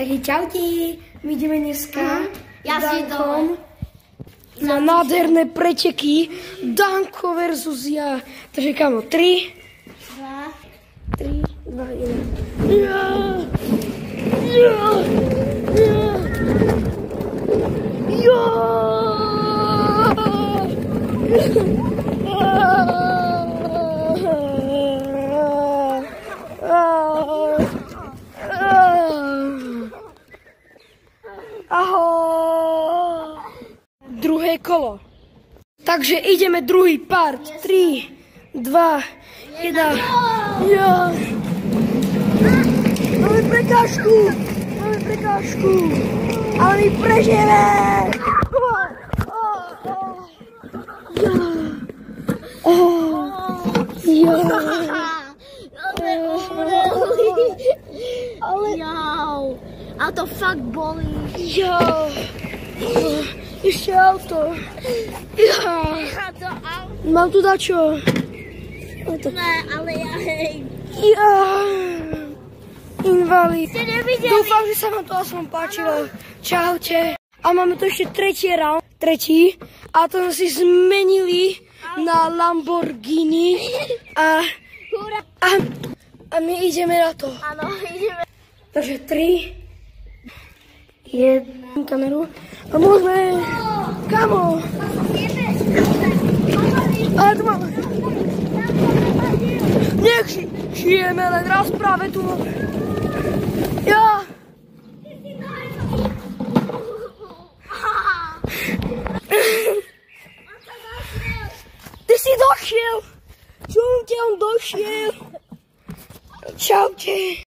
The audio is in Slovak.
Takže čauti, my ideme dneska Dankom na nádherné preteky Danko versus ja. Takže kamo, 3, 2, 1. Ahoj! Druhé kolo. Takže ideme druhý part. 3, 2, 1. Ja. Máme prekážku. Ale my prežijeme. Ale to fakt bolí. Ešte auto. Mám tu dačo. Ne, ale ja hej. Invalid. Dúfam, že sa vám to aspoň páčilo. Čaute. A máme tu ešte tretí round. A to sme si zmenili na Lamborghini. A my ideme na to. Áno, ideme. Takže 3, 1, kameru. A môžeme. Kamo. Ale tu máme. Nech žijeme len raz práve tu. Ja. Ty si došiel. Čo on došiel? Čaute.